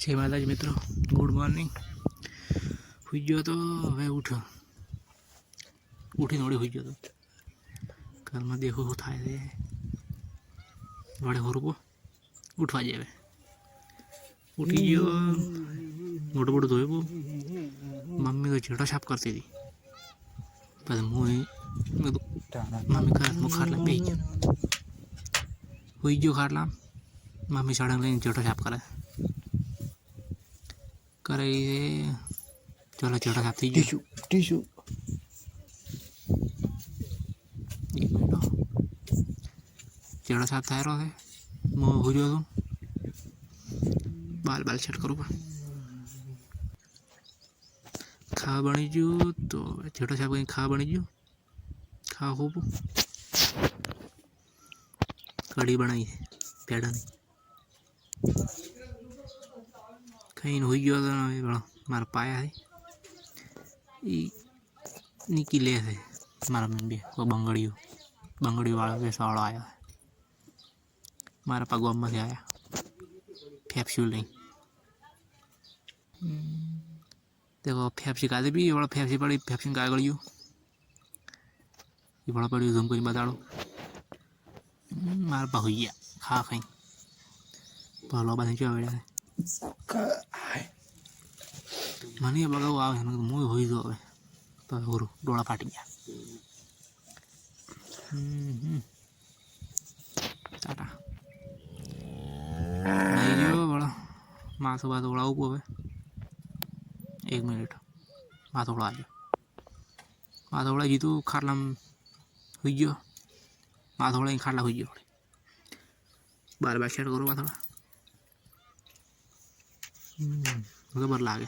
जय माताजी मित्रों, गुड मॉर्निंग। हुई गयो तो हवे उठी थोड़ी हुई गयो तो घर में देखो શું થાય છે વડે હોરકો ઉઠવા જેવે ઉઠી ગયો મોટું મોટું ધોયું મમ્મી તો જેટો સાફ કરતી હતી પછી મમ્મી કરે હું ખાટલા બેસી ગયો હુઈ ગયો ખાટલા મમ્મી સળંગ લઈને જેટો સાફ કરે करे चलो छोटा साफ थी टिश्यू टिश्यू एक मिनट चेड़ा साफ थाय रहो है मो हो जो तो बाल बाल सेट करूँ खा बनी जो तो छोटा साफ कहीं खा बनी जो खा खूब कड़ी बनाई है पेड़ा नहीं कहीं हुई गयो तो बड़ा मारा पाया है निकले थे मारा मम्मी वो बंगड़ी वाला वैसा वाला आया है मारा पगवा में से आया फेप्सूल नहीं देखो फेप्सी का भी बड़ा फेप्सी पड़ी फेप्सी का गड़ियो ये बड़ा पड़ी झूम कर बता दो मारा बहुया खा कहीं पहला बने जो बेड़ा है મને બગાવ આવે ને હું હોઈ જો હવે તો હોરું ડોળા ફાટી ગયા ટાટા નહીં જો બળો માથું બાથું ઓળાવું હવે 1 મિનિટ માથું ઓળાજો માથું ઓળાઈ જીતું ખાટલા હોઈ ગયો માથું ઓળાઈ ખાટલા હોઈ ગયો બાર બાર શેર કરું માથા खबर लागे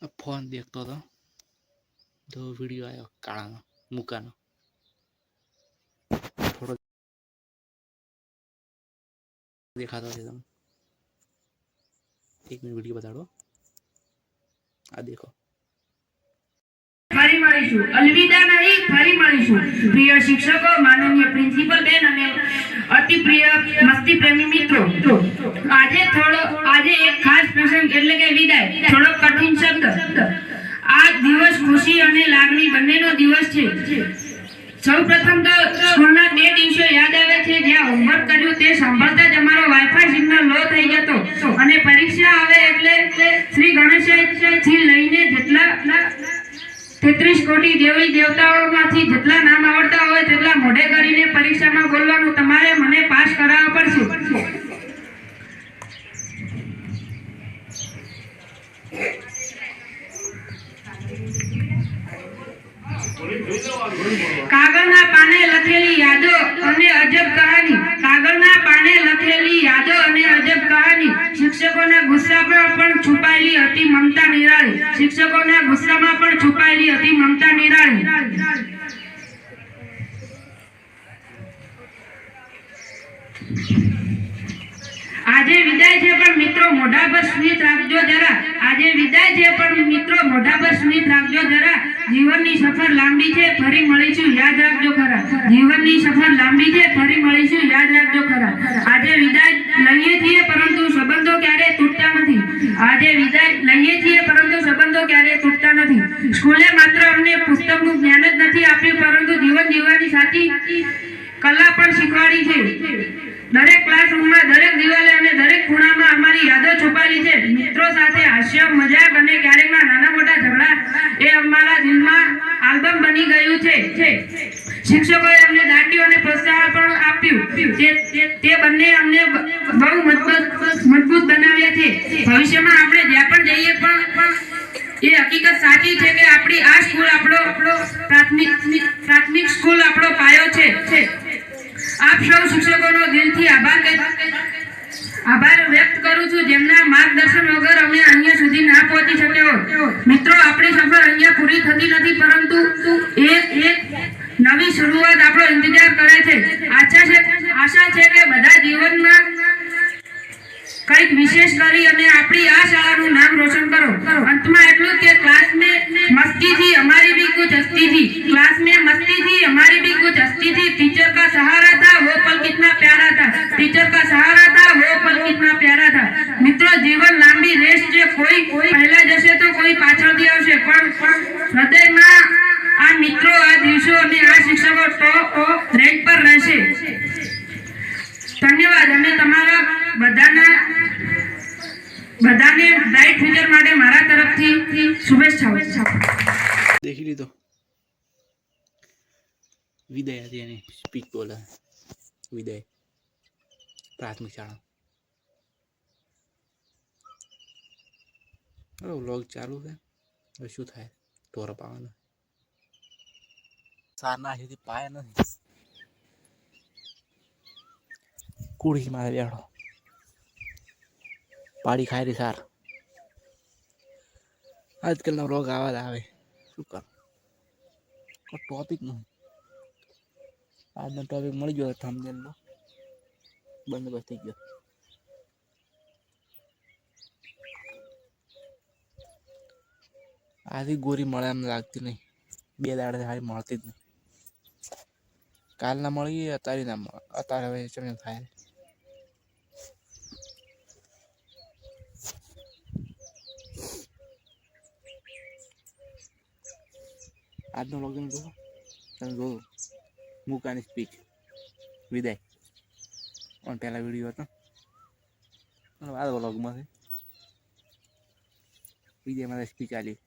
अब फोन देखता था तो वीडियो आया काला मुका ना थोड़ा देखा था एकदम 1 मिनट वीडियो बता दो आ देखो ફરી મળીશું અલવિદા નહીં ફરી મળીશું પ્રિય શિક્ષકો માનનીય પ્રિન્સિપલ બેન અને અતિ પ્રિય મસ્તી પ્રેમી મિત્રો આજે એક ખાસ પ્રસંગ એટલે કે વિદાય થોડો કઠિન શબ્દ આ દિવસ ખુશી અને લાગણી બંનેનો દિવસ છે સૌપ્રથમ તો સ્કૂલના તે દિવસો યાદ આવે છે જ્યાં હોમવર્ક કર્યું તે સાંભળતા જ અમારો વાઈફાઈ સિગ્નલ લો થઈ જતો અને પરીક્ષા આવે એટલે શ્રી ગણેશથી લઈને જેટલા 33 કોટી દેવી દેવતાઓમાંથી જેટલા નામ આવડતા હોય તેટલા મોઢે કરીને પરીક્ષામાં બોલવાનું તમારે મને પાસ કરાવવા પડશે કાગળના પાને લખેલી યાદો અને અજબ કહાની કાગળના પાને લખેલી યાદો અને અજબ કહાની શિક્ષકોના ગુસ્સામાં પણ છુપાયેલી હતી મમતા નિરાળી શિક્ષકોના ગુસ્સામાં પણ છુપાયેલી હતી મમતા નિરાળી આજે વિદાય છે પણ મિત્રો મોઢા પર સ્મિત રાખજો જરા આજે વિદાય છે પણ મિત્રો મોઢા પર સ્મિત રાખજો જરા જીવનની સફર લાંબી છે ફરી મળીશું યાદ રાખજો ખરા જીવનની સફર લાંબી છે ફરી મળીશું યાદ રાખજો ખરા આજે વિદાય લઈએ છીએ પરંતુ સંબંધો ક્યારેય તૂટતા નથી આજે વિદાય લઈએ છીએ પરંતુ સંબંધો ક્યારેય તૂટતા નથી સ્કૂલે માત્ર અમને પુસ્તકનું જ્ઞાન જ નથી આપ્યું પરંતુ જીવન જીવવાની સાચી કલા પણ શીખવાડી છે દરેક ક્લાસરૂમમાં દરેક દિવાલે અને દરેક ખૂણામાં અમારી યાદો છુપાયેલી છે મિત્રો સાથે હાસ્ય મજાક અને ક્યારેકના નાના મોટા ઝઘડા એ અમારા દિલમાં આલ્બમ બની ગયું છે શિક્ષકોએ અમને દાંડ્યું અને પ્રોત્સાહન પણ આપ્યું તે બંને અમને બહુ મજબૂત બનાવ્યા છે ભવિષ્યમાં આપણે જ્યાં પણ જઈએ પણ એ હકીકત સાચી છે કે આપણી આ સ્કૂલ આપણો પ્રાથમિક સ્કૂલ આપણો પાયો છે આપ સૌ શિક્ષકોનો દિલથી આભાર વ્યક્ત કરું છું જેમના માર્ગદર્શન વગર અમે અહીંયા સુધી ના પહોંચી શક્યા મિત્રો આપણી સફર અહીંયા પૂરી થતી નથી પરંતુ એક નવી શરૂઆત આપણો ઇંતજાર કરે છે આશા છે કે બધા જીવનમાં કંઈક વિશેષ કરી અને આપણી આ શાળાનું નામ રોશન કરો અંતમાં એટલું કે क्लास में मस्ती थी हमारी भी कुछ हस्ती थी કોઈ પહેલા જશે તો કોઈ પાછળથી આવશે, પણ હૃદયમાં આ મિત્રો, આ દિવસો અને આ શિક્ષકો તો રેન્ક પર રહેશે. ધન્યવાદ. અને તમારા બધાને બ્રાઇટ ફ્યુચર માટે મારા તરફથી શુભેચ્છાઓ. દેખી લીધો વિદાય હતી એની સ્પીચ બોલે. વિદાય પ્રાથમિક શાળા. હવે વ્લોગ ચાલુ છે. હવે શું થાય? ઢોર પાવાનું સારના સુધી પાયા નથી. કુડી મારે બેઠો પાડી ખાઈ રહી સાર. આજકાલનો વ્લોગ આવા જ આવે. શું કર ટોપિક નહીં. આજનો ટોપિક મળી ગયો. થંબનેલનો બંદોબસ્ત થઈ ગયો. આથી ગોરી મળે એમ લાગતી નહીં. 2 દાડા સારી મળતી જ નહીં. કાલ ના મળી, અત્યારે ના મળે. અત્યારે હવે ચમ થાય. આજનો વ્લોગ તમે જોવો. મૂકાની સ્પીચ વિદાય. પણ પહેલા વિડીયો હતો આ વ્લોગમાં વિદાય મારે સ્પીચ આલી.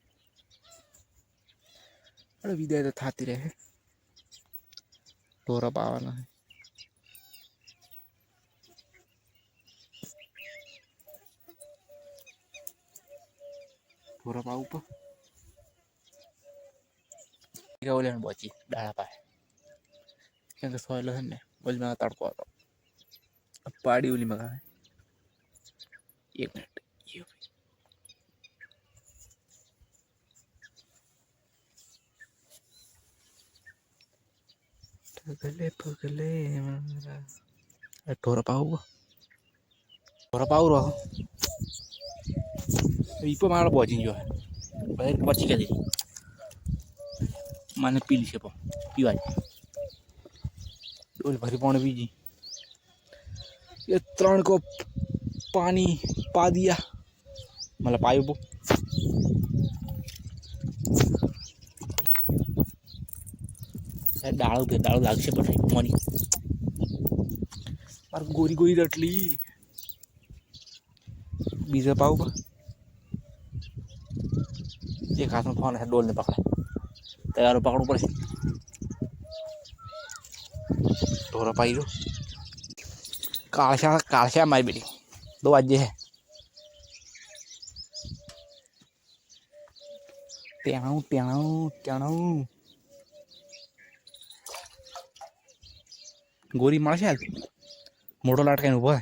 અરે વિદાય તો થતી રહે. ઢોરા પાવાના ઢોરા પાવું પર ઓલે પહોંચી ડાળા પાસે. કેમ કે સોયલો છે ને ઓલીમાં તડકો હતો. પાડી ઓલી મગાવે. 1 મિનિટ. પગલે ઢોર પાવું રહો. ઈપો મારો પહોંચી ગયો. પછી કે મને પીલી છે પીવાય. ડોલ ભરી પાણી પીજી. ये 3 को पानी पा दिया. मतलब पायो वो दाड़ो लागશે પછી મની. માર ગોરી રટલી બીજા પાવ પર એક હાથમાં ફોન છે. ડોલ ને પકડે તૈયાર પકડવું પડશે. ઢોરા પાઈ દો. कालशा हमारी बेटी 2 बजे है. त्याणू गोरी મળશે. આજ મોટો લાટકાઈને ઉભો.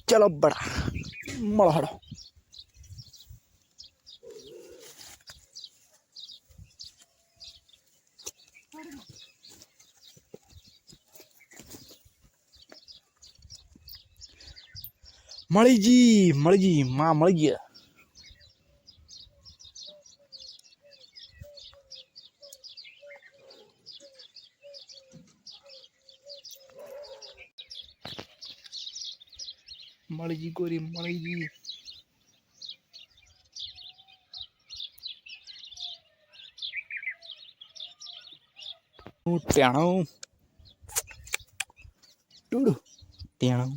ચલો બડા મળો હડો. મળી જી માં મળી ગયા. મળી જી ગોરી મળી જી. ટેણું ટુડું ટેણું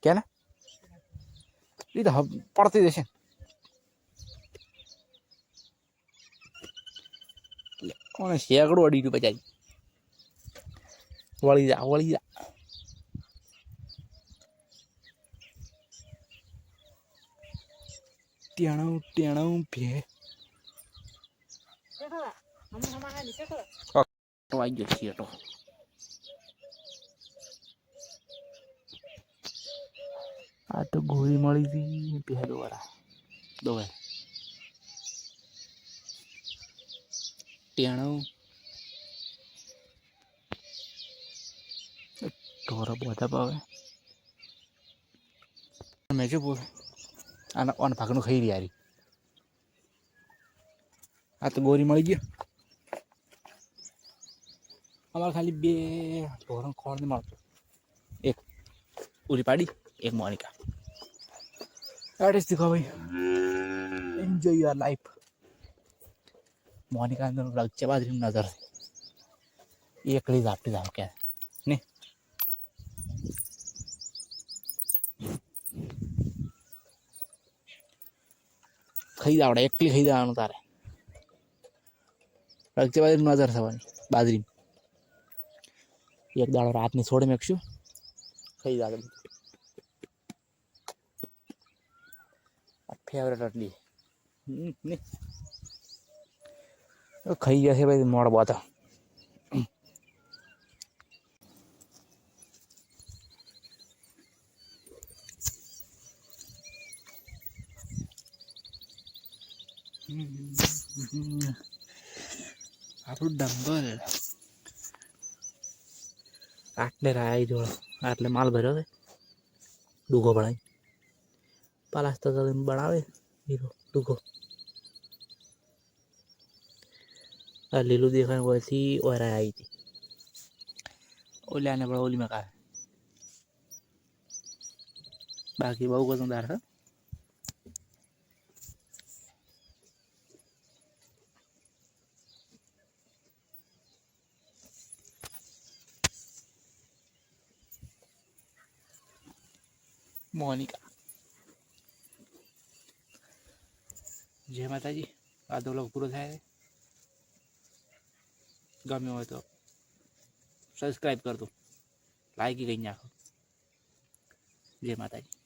क्या ना ये तो पड़ती जैसे शेकड़ो अड़ी टू बचाई. वળી જા. ટેણું ભે આવી ગયો શેટો. આ તો ગોળી મળી હતી. પહેલો વાળા દોવે ટેણું ઢોરો બધા પાવે. મેં શું બોલ આના ભાગનું ખાઈ રહી. આ તો ગોરી મળી ગયો. અમારે ખાલી બે ધોરણ ખોળ નહીં મળતું. એક પૂરી પાડી, એક Monica. That is the way. Enjoy your life. Monica અંદર રગચે બાજરી નજર એકલી જ આપતી જાવ કે ને ખાઈ જાવડે એકલી ખાઈ જવાનું તારે. રગચે બાજરી નજર થવાની બાજરી. એક દાડો રાતની છોડી મેકશું ખાઈ જાવ. ફેવરેટ આટલી ને ખાઈ ગયા છે ભાઈ મોડ બાતા. આપણું ડંબલ આટલે રાય જો આટલે માલ ભર્યો છે. ડૂગો ભણાય પાલાસ્તર કરીને બનાવે હીરો ડૂગો. આ લીલું દેખાય હોયથી ઓરાય આવી હતી ઓલ્યાને પણ ઓલીમાં કાઢે. બાકી બહુ વજનદાર છે. મોનિકા જય માતાજી. આ તો વ્લોગ પૂરો થાય. ગમ્યો હોય તો સબસ્ક્રાઈબ કરજો, લાઈક કરી નાખો. જય માતાજી.